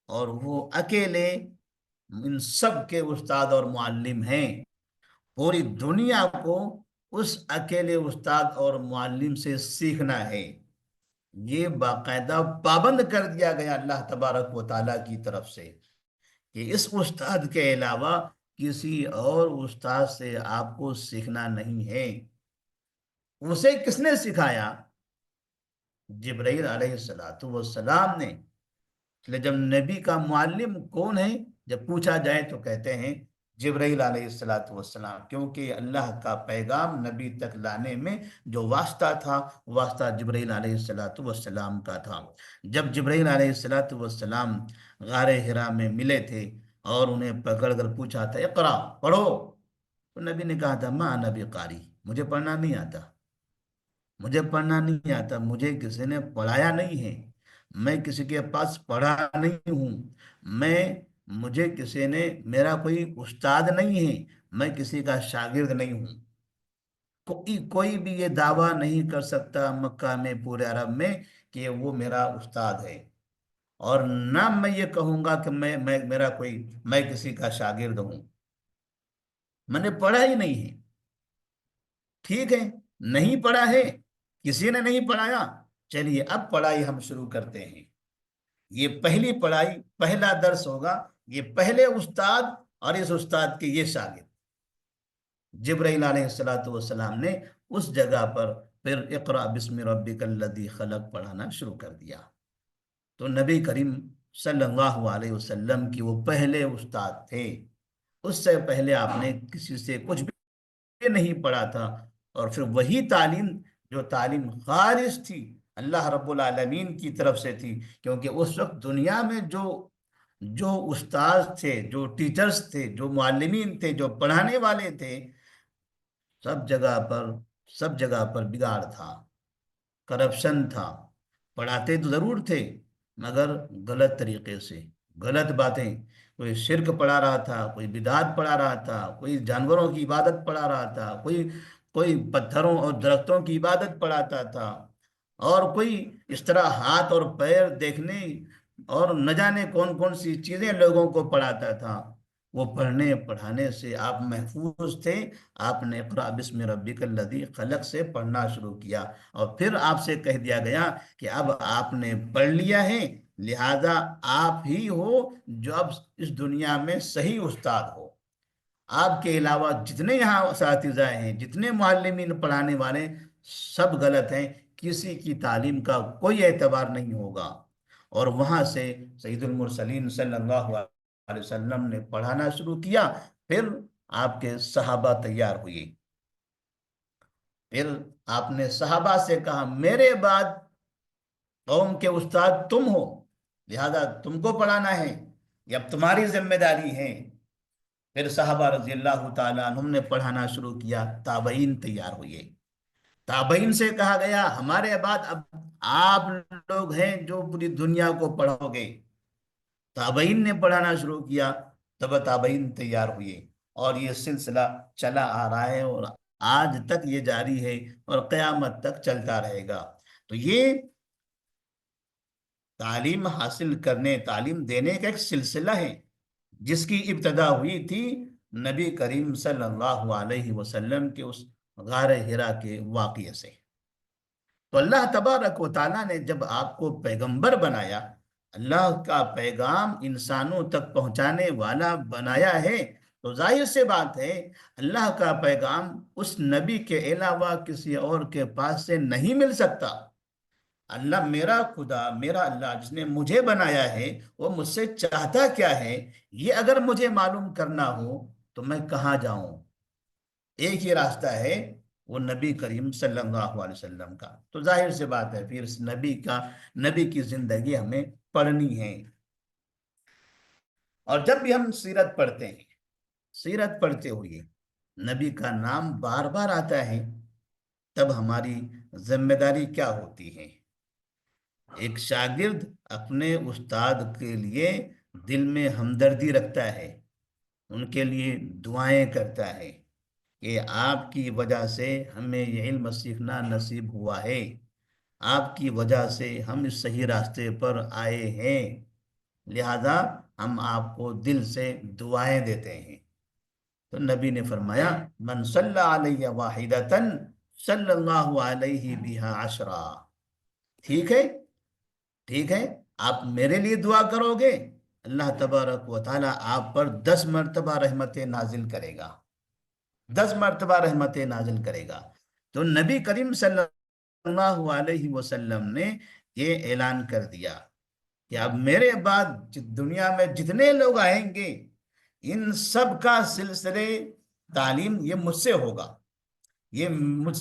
اور وہ اکیلے ان سب کے استاد اور معلم ہیں۔ پوری دنیا کو اس اکیلے استاد اور معلم سے سیکھنا ہے، یہ باقاعدہ پابند کر دیا گیا اللہ تبارک و تعالیٰ کی طرف سے کہ اس استاد کے علاوہ کسی اور استاد سے آپ کو سیکھنا نہیں ہے۔ اسے کس نے سکھایا؟ جبرائیل علیہ السلام نے۔ اس لیے جب نبی کا معلم کون ہے جب پوچھا جائے تو کہتے ہیں جبرائیل علیہ السلام، کیونکہ اللہ کا پیغام نبی تک لانے میں جو واسطہ تھا، واسطہ جبرائیل علیہ السلام کا تھا۔ جب جبرائیل علیہ السلام غار حرا میں ملے تھے اور انہیں پکڑ کر پوچھا تھا اقرا پڑھو، تو نبی نے کہا تھا ما نبی قاری، مجھے پڑھنا نہیں آتا، مجھے پڑھنا نہیں آتا، مجھے کسی نے پڑھایا نہیں ہے، میں کسی کے پاس پڑھا نہیں ہوں، میں مجھے کسی نے، میرا کوئی استاد نہیں ہے، میں کسی کا شاگرد نہیں ہوں۔ کوئی بھی یہ دعویٰ نہیں کر سکتا مکہ میں، پورے عرب میں، کہ وہ میرا استاد ہے، اور نہ میں یہ کہوں گا کہ میں کسی کا شاگرد ہوں۔ میں نے پڑھا ہی نہیں ہے، ٹھیک ہے، نہیں پڑھا ہے، کسی نے نہیں پڑھایا، چلیے اب پڑھائی ہم شروع کرتے ہیں۔ یہ پہلی پڑھائی، پہلا درس ہوگا، یہ پہلے استاد اور اس استاد کے یہ شاگرد۔ جبرائیل علیہ السلام نے اس جگہ پر پھر اقرأ بسم ربک الذی خلق پڑھانا شروع کر دیا۔ تو نبی کریم صلی اللہ علیہ وسلم کی وہ پہلے استاد تھے، اس سے پہلے آپ نے کسی سے کچھ بھی نہیں پڑھا تھا، اور پھر وہی تعلیم جو تعلیم خالص تھی اللہ رب العالمین کی طرف سے تھی، کیونکہ اس وقت دنیا میں جو استاد تھے، جو ٹیچرز تھے، جو معلمین تھے، جو پڑھانے والے تھے، سب جگہ پر سب جگہ پر بگاڑ تھا، کرپشن تھا۔ پڑھاتے تو ضرور تھے مگر غلط طریقے سے، غلط باتیں، کوئی شرک پڑھا رہا تھا، کوئی بدعات پڑھا رہا تھا، کوئی جانوروں کی عبادت پڑھا رہا تھا، کوئی پتھروں اور درختوں کی عبادت پڑھاتا تھا، اور کوئی اس طرح ہاتھ اور پیر دیکھنے اور نہ جانے کون کون سی چیزیں لوگوں کو پڑھاتا تھا۔ وہ پڑھنے پڑھانے سے آپ محفوظ تھے، آپ نے اقرأ بسم ربک الذی خلق سے پڑھنا شروع کیا، اور پھر آپ سے کہہ دیا گیا کہ اب آپ نے پڑھ لیا ہے، لہذا آپ ہی ہو جو اب اس دنیا میں صحیح استاد ہو۔ آپ کے علاوہ جتنے یہاں اساتذہ ہیں، جتنے معلمین پڑھانے والے، سب غلط ہیں، کسی کی تعلیم کا کوئی اعتبار نہیں ہوگا۔ اور وہاں سے سید المرسلین صلی اللہ علیہ وسلم نے پڑھانا شروع کیا، پھر آپ کے صحابہ تیار ہوئے، پھر آپ نے صحابہ سے کہا میرے بعد قوم کے استاد تم ہو، لہذا تم کو پڑھانا ہے، یہ اب تمہاری ذمہ داری ہے۔ پھر صحابہ رضی اللہ تعالیٰ عنہم نے پڑھانا شروع کیا، تابعین تیار ہوئے، تابعین سے کہا گیا ہمارے بعد اب آپ لوگ ہیں جو پوری دنیا کو پڑھو گے۔ تابعین نے پڑھانا شروع کیا، تب تابعین تیار ہوئے، اور یہ سلسلہ چلا آ رہا ہے، اور آج تک یہ جاری ہے اور قیامت تک چلتا رہے گا۔ تو یہ تعلیم حاصل کرنے، تعلیم دینے کا ایک سلسلہ ہے جس کی ابتدا ہوئی تھی نبی کریم صلی اللہ علیہ وسلم کے اس غار حرا کے واقعے سے۔ تو اللہ تبارک و تعالیٰ نے جب آپ کو پیغمبر بنایا، اللہ کا پیغام انسانوں تک پہنچانے والا بنایا ہے، تو ظاہر سے بات ہے اللہ کا پیغام اس نبی کے علاوہ کسی اور کے پاس سے نہیں مل سکتا۔ اللہ میرا خدا، میرا اللہ جس نے مجھے بنایا ہے، وہ مجھ سے چاہتا کیا ہے، یہ اگر مجھے معلوم کرنا ہو تو میں کہاں جاؤں؟ ایک ہی راستہ ہے، وہ نبی کریم صلی اللہ علیہ وسلم کا۔ تو ظاہر سے بات ہے پھر اس نبی کی زندگی ہمیں پڑھنی ہے۔ اور جب بھی ہم سیرت پڑھتے ہیں، سیرت پڑھتے ہوئے نبی کا نام بار بار آتا ہے، تب ہماری ذمہ داری کیا ہوتی ہے؟ ایک شاگرد اپنے استاد کے لیے دل میں ہمدردی رکھتا ہے، ان کے لیے دعائیں کرتا ہے کہ آپ کی وجہ سے ہمیں یہ علم سیکھنا نصیب ہوا ہے، آپ کی وجہ سے ہم اس صحیح راستے پر آئے ہیں، لہذا ہم آپ کو دل سے دعائیں دیتے ہیں۔ تو نبی نے فرمایا من صلی علیہ واحدتن صلی اللہ علیہ بہا عشرا، ٹھیک ہے، ٹھیک ہے، آپ میرے لیے دعا کرو گے، اللہ تبارک و تعالی آپ پر 10 مرتبہ رحمتیں نازل کرے گا، 10 مرتبہ رحمتیں نازل کرے گا۔ تو نبی کریم صلی اللہ علیہ وسلم نے یہ اعلان کر دیا کہ اب میرے بعد دنیا میں جتنے لوگ آئیں گے ان سب کا سلسلے تعلیم یہ مجھ سے ہوگا، یہ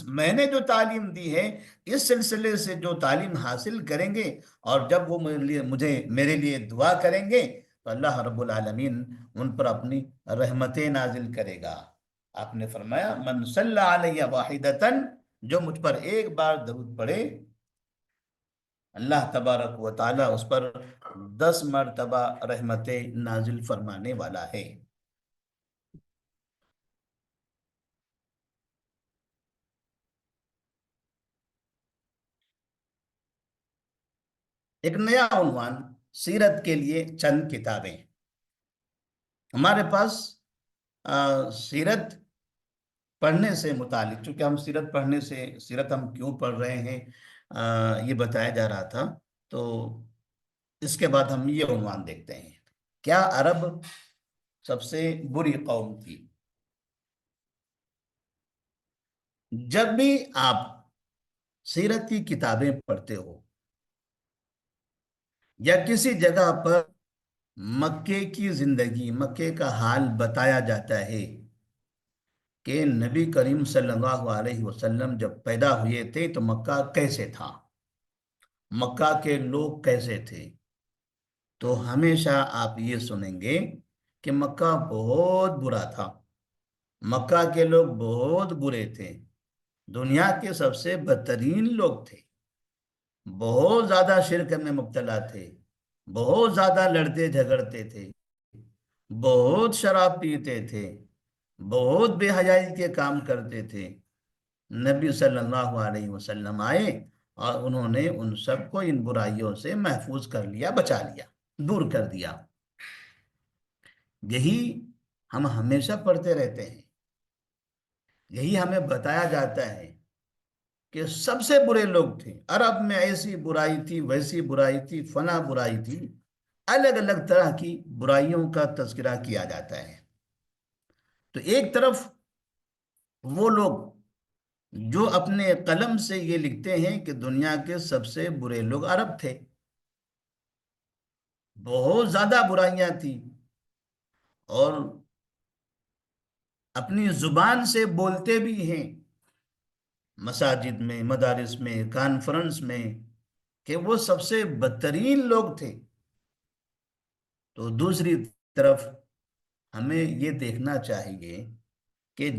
میں نے جو تعلیم دی ہے اس سلسلے سے جو تعلیم حاصل کریں گے، اور جب وہ میرے لیے دعا کریں گے تو اللہ رب العالمین ان پر اپنی رحمتیں نازل کرے گا۔ آپ نے فرمایا من صلی علیہ واحدتن، جو مجھ پر ایک بار درود پڑے اللہ تبارک و تعالی اس پر 10 مرتبہ رحمتیں نازل فرمانے والا ہے۔ ایک نیا عنوان، سیرت کے لیے چند کتابیں۔ ہمارے پاس سیرت پڑھنے سے متعلق، چونکہ ہم سیرت پڑھنے سے، سیرت ہم کیوں پڑھ رہے ہیں یہ بتایا جا رہا تھا، تو اس کے بعد ہم یہ عنوان دیکھتے ہیں، کیا عرب سب سے بری قوم تھی؟ جب بھی آپ سیرت کی کتابیں پڑھتے ہو یا کسی جگہ پر مکے کی زندگی، مکے کا حال بتایا جاتا ہے کہ نبی کریم صلی اللہ علیہ وسلم جب پیدا ہوئے تھے تو مکہ کیسے تھا، مکہ کے لوگ کیسے تھے، تو ہمیشہ آپ یہ سنیں گے کہ مکہ بہت برا تھا، مکہ کے لوگ بہت برے تھے، دنیا کے سب سے بدترین لوگ تھے، بہت زیادہ شرک میں مبتلا تھے، بہت زیادہ لڑتے جھگڑتے تھے، بہت شراب پیتے تھے، بہت بے حیائی کے کام کرتے تھے۔ نبی صلی اللہ علیہ وسلم آئے اور انہوں نے ان سب کو ان برائیوں سے محفوظ کر لیا، بچا لیا، دور کر دیا۔ یہی ہم ہمیشہ پڑھتے رہتے ہیں، یہی ہمیں بتایا جاتا ہے کہ سب سے برے لوگ تھے عرب میں، ایسی برائی تھی، ویسی برائی تھی، فلاں برائی تھی، الگ الگ طرح کی برائیوں کا تذکرہ کیا جاتا ہے۔ تو ایک طرف وہ لوگ جو اپنے قلم سے یہ لکھتے ہیں کہ دنیا کے سب سے برے لوگ عرب تھے، بہت زیادہ برائیاں تھیں، اور اپنی زبان سے بولتے بھی ہیں مساجد میں، مدارس میں، کانفرنس میں، کہ وہ سب سے بدترین لوگ تھے۔ تو دوسری طرف ہمیں یہ دیکھنا چاہیے کہ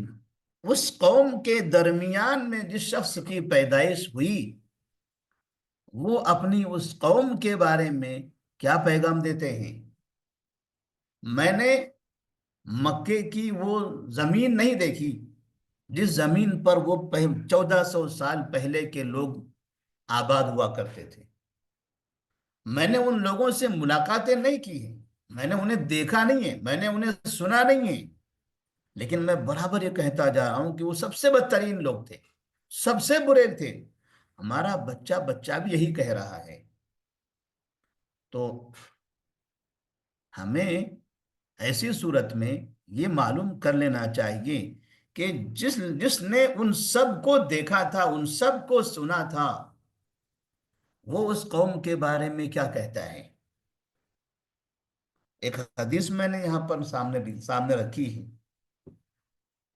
اس قوم کے درمیان میں جس شخص کی پیدائش ہوئی وہ اپنی اس قوم کے بارے میں کیا پیغام دیتے ہیں۔ میں نے مکے کی وہ زمین نہیں دیکھی جس زمین پر وہ 1400 سال پہلے کے لوگ آباد ہوا کرتے تھے، میں نے ان لوگوں سے ملاقاتیں نہیں کی ہیں، میں نے انہیں دیکھا نہیں ہے، میں نے انہیں سنا نہیں ہے، لیکن میں برابر یہ کہتا جا رہا ہوں کہ وہ سب سے بدترین لوگ تھے، سب سے برے تھے۔ ہمارا بچہ بچہ بھی یہی کہہ رہا ہے۔ تو ہمیں ایسی صورت میں یہ معلوم کر لینا چاہیے کہ جس نے ان سب کو دیکھا تھا، ان سب کو سنا تھا، وہ اس قوم کے بارے میں کیا کہتا ہے۔ ایک حدیث میں نے یہاں پر سامنے رکھی ہے،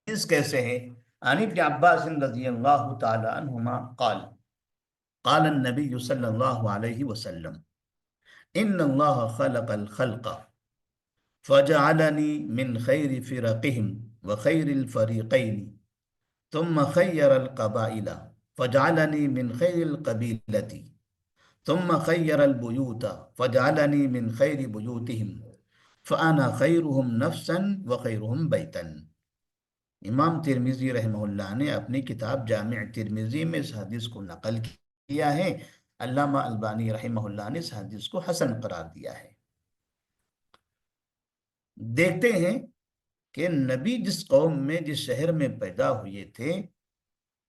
حدیث کیسے ہے؟ عن ابن عباس رضی اللہ تعالی عنہما قال قال النبی صلی اللہ علیہ وسلم ان اللہ خلق الخلق فجعلنی من خیر فرقهم وخیر الفریقین ثم خیر القبائل فجعلنی من خیر القبیلتی ثم خیر البیوت فجعلنی من خیر بیوتہم فانا خیرہم نفسا وخیرہم بیتا۔ امام ترمذی رحمہ اللہ نے اپنی کتاب جامع ترمذی میں اس حدیث کو نقل کیا ہے۔ علامہ البانی رحمہ اللہ نے اس حدیث کو حسن قرار دیا ہے۔ دیکھتے ہیں کہ نبی جس قوم میں، جس شہر میں پیدا ہوئے تھے،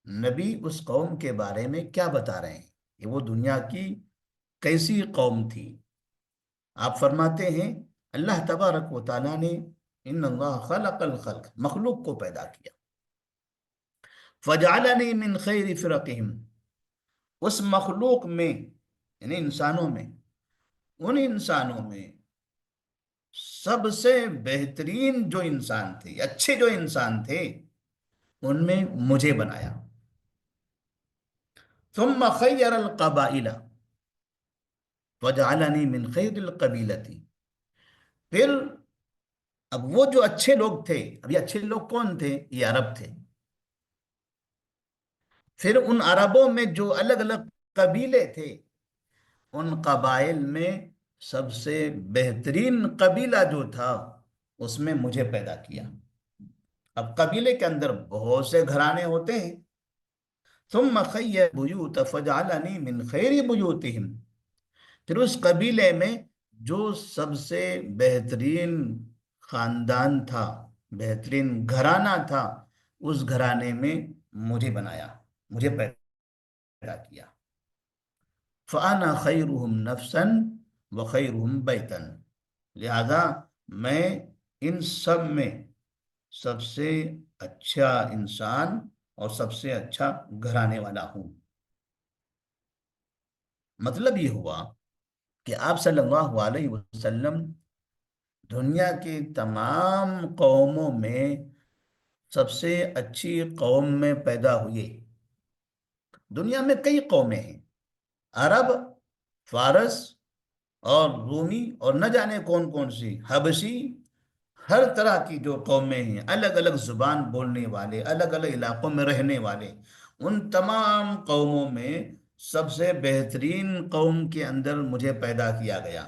نبی اس قوم کے بارے میں کیا بتا رہے ہیں کہ وہ دنیا کی کیسی قوم تھی۔ آپ فرماتے ہیں اللہ تبارک و تعالیٰ نے ان اللہ خلق الخلق، مخلوق کو پیدا کیا، فجعلنی من خیر فرقہم، اس مخلوق میں یعنی انسانوں میں، ان انسانوں میں سب سے بہترین جو انسان تھے، اچھے جو انسان تھے، ان میں مجھے بنایا۔ ثم خیر القبائل وجعلنی من خیر القبیلتی، پھر اب وہ جو اچھے لوگ تھے، اب یہ اچھے لوگ کون تھے؟ یہ عرب تھے۔ پھر ان عربوں میں جو الگ الگ قبیلے تھے، ان قبائل میں سب سے بہترین قبیلہ جو تھا، اس میں مجھے پیدا کیا۔ اب قبیلے کے اندر بہت سے گھرانے ہوتے ہیں۔ ثم خیر بیوت فجعلنی من خیر بیوتہم، پھر اس قبیلے میں جو سب سے بہترین خاندان تھا، بہترین گھرانہ تھا، اس گھرانے میں مجھے بنایا، مجھے پیدا کیا۔ فَأَنَا خَيْرُهُمْ نَفْسًا وَخَيْرُهُمْ بَيْتًا، لہذا میں ان سب میں سب سے اچھا انسان اور سب سے اچھا گھرانے والا ہوں۔ مطلب یہ ہوا کہ آپ صلی اللہ علیہ وسلم دنیا کی تمام قوموں میں سب سے اچھی قوم میں پیدا ہوئے۔ دنیا میں کئی قومیں ہیں، عرب، فارس اور رومی اور نہ جانے کون کون سی، حبشی، ہر طرح کی جو قومیں ہیں، الگ الگ زبان بولنے والے، الگ الگ علاقوں میں رہنے والے، ان تمام قوموں میں سب سے بہترین قوم کے اندر مجھے پیدا کیا گیا۔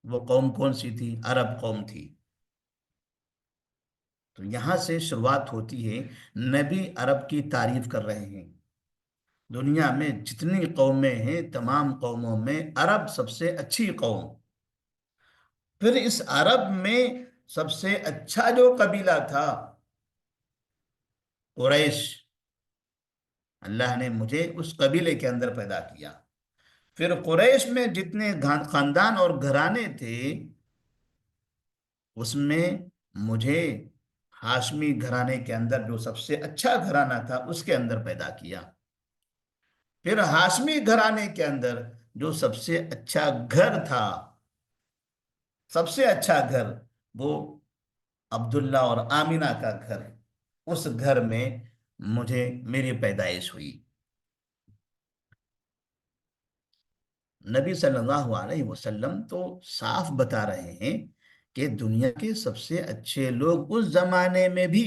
وہ قوم کون سی تھی؟ عرب قوم تھی۔ تو یہاں سے شروعات ہوتی ہے، نبی عرب کی تعریف کر رہے ہیں۔ دنیا میں جتنی قومیں ہیں، تمام قوموں میں عرب سب سے اچھی قوم۔ پھر اس عرب میں سب سے اچھا جو قبیلہ تھا، قریش، اللہ نے مجھے اس قبیلے کے اندر پیدا کیا۔ پھر قریش میں جتنے خاندان اور گھرانے تھے، اس میں مجھے ہاشمی گھرانے کے اندر جو سب سے اچھا گھرانہ تھا، اس کے اندر پیدا کیا۔ پھر ہاشمی گھرانے کے اندر جو سب سے اچھا گھر تھا، سب سے اچھا گھر، وہ عبداللہ اور آمینہ کا گھر، اس گھر میں مجھے میری پیدائش ہوئی۔ نبی صلی اللہ علیہ وسلم تو صاف بتا رہے ہیں کہ دنیا کے سب سے اچھے لوگ اس زمانے میں بھی،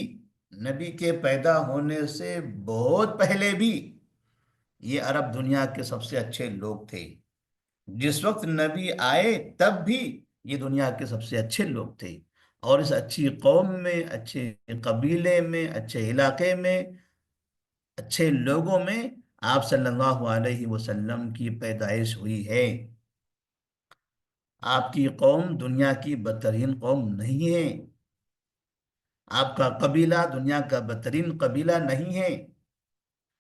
نبی کے پیدا ہونے سے بہت پہلے بھی، یہ عرب دنیا کے سب سے اچھے لوگ تھے۔ جس وقت نبی آئے تب بھی یہ دنیا کے سب سے اچھے لوگ تھے، اور اس اچھی قوم میں، اچھے قبیلے میں، اچھے علاقے میں، اچھے لوگوں میں آپ صلی اللہ علیہ وسلم کی پیدائش ہوئی ہے۔ آپ کی قوم دنیا کی بدترین قوم نہیں ہے، آپ کا قبیلہ دنیا کا بدترین قبیلہ نہیں ہے،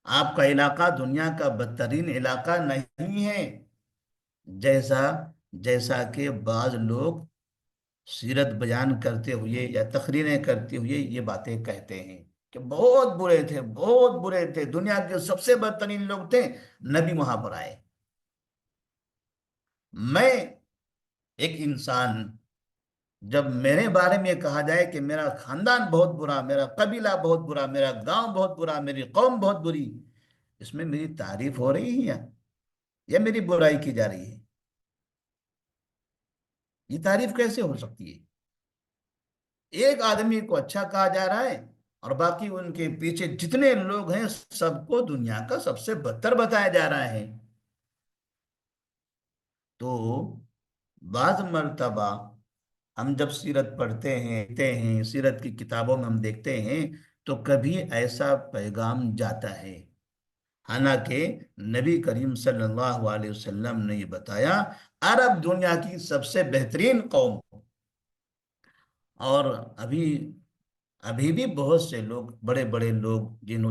آپ کا علاقہ دنیا کا بدترین علاقہ نہیں ہے، جیسا جیسا کہ بعض لوگ سیرت بیان کرتے ہوئے یا تقریریں کرتے ہوئے یہ باتیں کہتے ہیں کہ بہت برے تھے، بہت برے تھے، دنیا کے سب سے بدترین لوگ تھے، نبی وہاں پر آئے۔ میں ایک انسان، جب میرے بارے میں کہا جائے کہ میرا خاندان بہت برا، میرا قبیلہ بہت برا، میرا گاؤں بہت برا، میری قوم بہت بری، اس میں میری تعریف ہو رہی ہے یا میری برائی کی جا رہی ہے؟ یہ تعریف کیسے ہو سکتی ہے؟ ایک آدمی کو اچھا کہا جا رہا ہے اور باقی ان کے پیچھے جتنے لوگ ہیں سب کو دنیا کا سب سے بدتر بتایا جا رہا ہے۔ تو بعض مرتبہ ہم جب سیرت پڑھتے ہیں دیکھتے ہیں، سیرت کی کتابوں میں ہم دیکھتے ہیں تو کبھی ایسا پیغام جاتا ہے، حالانکہ نبی کریم صلی اللہ علیہ وسلم نے یہ بتایا عرب دنیا کی سب سے بہترین قوم۔ اور ابھی ابھی بھی بہت سے لوگ، بڑے بڑے لوگ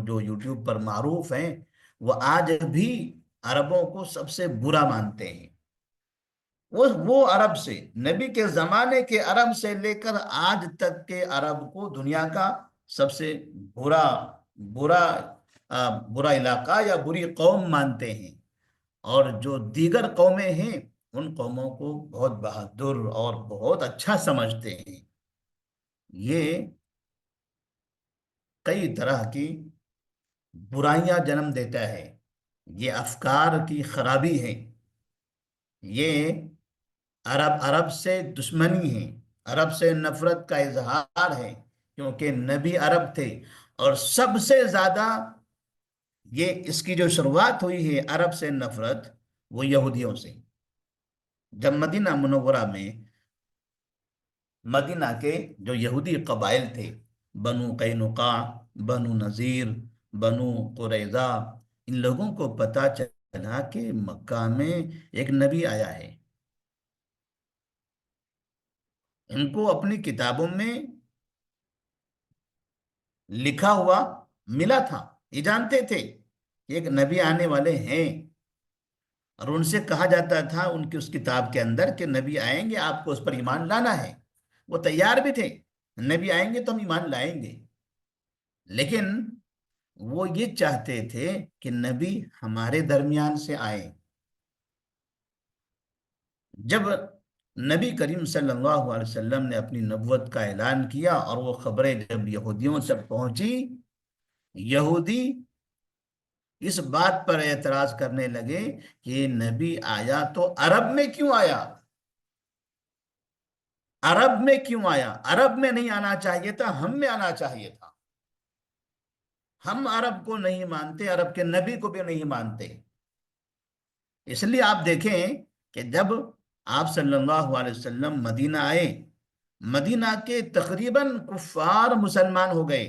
جو یوٹیوب پر معروف ہیں، وہ آج بھی عربوں کو سب سے برا مانتے ہیں۔ وہ عرب سے، نبی کے زمانے کے عرب سے لے کر آج تک کے عرب کو دنیا کا سب سے برا برا برا علاقہ یا بری قوم مانتے ہیں، اور جو دیگر قومیں ہیں ان قوموں کو بہت بہادر اور بہت اچھا سمجھتے ہیں۔ یہ کئی طرح کی برائیاں جنم دیتا ہے، یہ افکار کی خرابی ہے، یہ عرب سے دشمنی ہے، عرب سے نفرت کا اظہار ہے، کیونکہ نبی عرب تھے۔ اور سب سے زیادہ یہ اس کی جو شروعات ہوئی ہے عرب سے نفرت، وہ یہودیوں سے۔ جب مدینہ منورہ میں مدینہ کے جو یہودی قبائل تھے، بنو قینقاع، بنو نذیر، بنو قریظہ، ان لوگوں کو پتا چلا کہ مکہ میں ایک نبی آیا ہے، ان کو اپنی کتابوں میں لکھا ہوا ملا تھا، یہ جانتے تھے کہ ایک نبی آنے والے ہیں، اور ان سے کہا جاتا تھا ان کی اس کتاب کے اندر کہ نبی آئیں گے، آپ کو اس پر ایمان لانا ہے۔ وہ تیار بھی تھے، نبی آئیں گے تو ہم ایمان لائیں گے، لیکن وہ یہ چاہتے تھے کہ نبی ہمارے درمیان سے آئیں۔ جب نبی کریم صلی اللہ علیہ وسلم نے اپنی نبوت کا اعلان کیا اور وہ خبریں جب یہودیوں تک پہنچی، یہودی اس بات پر اعتراض کرنے لگے کہ یہ نبی آیا تو عرب میں کیوں آیا؟ عرب میں کیوں آیا؟ عرب میں نہیں آنا چاہیے تھا، ہم میں آنا چاہیے تھا۔ ہم عرب کو نہیں مانتے، عرب کے نبی کو بھی نہیں مانتے۔ اس لیے آپ دیکھیں کہ جب آپ صلی اللہ علیہ وسلم مدینہ آئے، مدینہ کے تقریباً کفار مسلمان ہو گئے،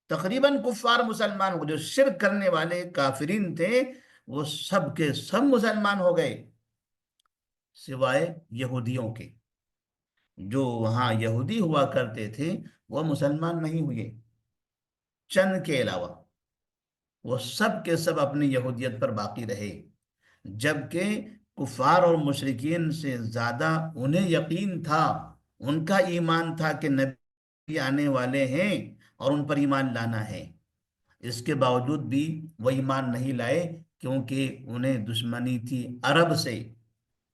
تقریباً کفار مسلمان ہو گئے، جو شرک کرنے والے کافرین تھے وہ سب کے سب مسلمان ہو گئے، سوائے یہودیوں کے۔ جو وہاں یہودی ہوا کرتے تھے وہ مسلمان نہیں ہوئے، چند کے علاوہ وہ سب کے سب اپنی یہودیت پر باقی رہے، جبکہ کفار اور مشرکین سے زیادہ انہیں یقین تھا، ان کا ایمان تھا کہ نبی آنے والے ہیں اور ان پر ایمان لانا ہے۔ اس کے باوجود بھی وہ ایمان نہیں لائے، کیونکہ انہیں دشمنی تھی عرب سے،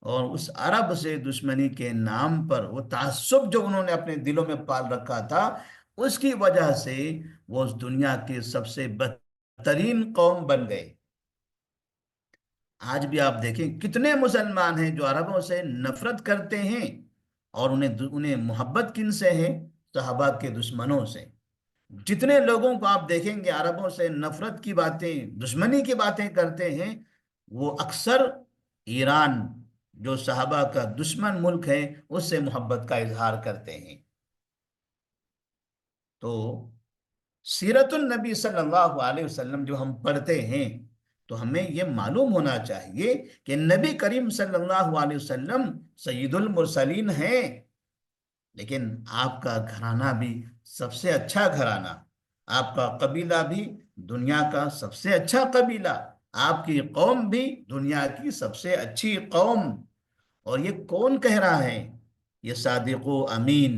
اور اس عرب سے دشمنی کے نام پر وہ تعصب جو انہوں نے اپنے دلوں میں پال رکھا تھا، اس کی وجہ سے وہ اس دنیا کے سب سے بدترین قوم بن گئے۔ آج بھی آپ دیکھیں کتنے مسلمان ہیں جو عربوں سے نفرت کرتے ہیں، اور انہیں محبت کن سے ہے؟ صحابہ کے دشمنوں سے۔ جتنے لوگوں کو آپ دیکھیں گے عربوں سے نفرت کی باتیں، دشمنی کی باتیں کرتے ہیں، وہ اکثر ایران، جو صحابہ کا دشمن ملک ہے، اس سے محبت کا اظہار کرتے ہیں۔ تو سیرت النبی صلی اللہ علیہ وسلم جو ہم پڑھتے ہیں تو ہمیں یہ معلوم ہونا چاہیے کہ نبی کریم صلی اللہ علیہ وسلم سید المرسلین ہیں، لیکن آپ کا گھرانہ بھی سب سے اچھا گھرانہ، آپ کا قبیلہ بھی دنیا کا سب سے اچھا قبیلہ، آپ کی قوم بھی دنیا کی سب سے اچھی قوم۔ اور یہ کون کہہ رہا ہے؟ یہ صادق و امین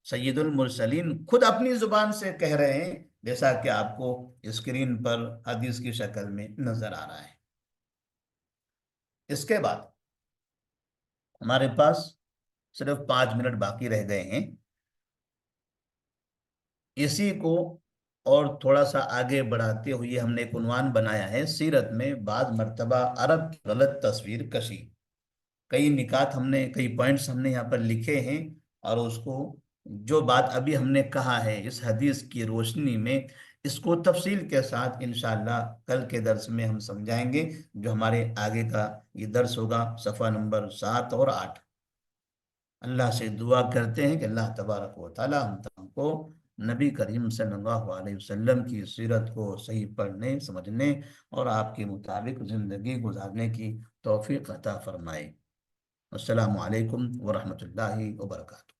سید المرسلین خود اپنی زبان سے کہہ رہے ہیں، جیسا کہ آپ کو اسکرین پر حدیث کی شکل میں نظر آ رہا ہے۔ اس کے بعد ہمارے پاس صرف 5 منٹ باقی رہ گئے ہیں، اسی کو اور تھوڑا سا آگے بڑھاتے ہوئے ہم نے ایک عنوان بنایا ہے، سیرت میں بعض مرتبہ عرب کی غلط تصویر کشی۔ کئی نکات ہم نے، کئی پوائنٹس ہم نے یہاں پر لکھے ہیں، اور اس کو جو بات ابھی ہم نے کہا ہے اس حدیث کی روشنی میں، اس کو تفصیل کے ساتھ انشاءاللہ کل کے درس میں ہم سمجھائیں گے، جو ہمارے آگے کا یہ درس ہوگا، صفحہ نمبر 7 اور 8۔ اللہ سے دعا کرتے ہیں کہ اللہ تبارک و تعالی ہم تم کو نبی کریم صلی اللہ علیہ وسلم کی سیرت کو صحیح پڑھنے سمجھنے اور آپ کے مطابق زندگی گزارنے کی توفیق عطا فرمائے۔ السلام علیکم ورحمۃ اللہ وبرکاتہ۔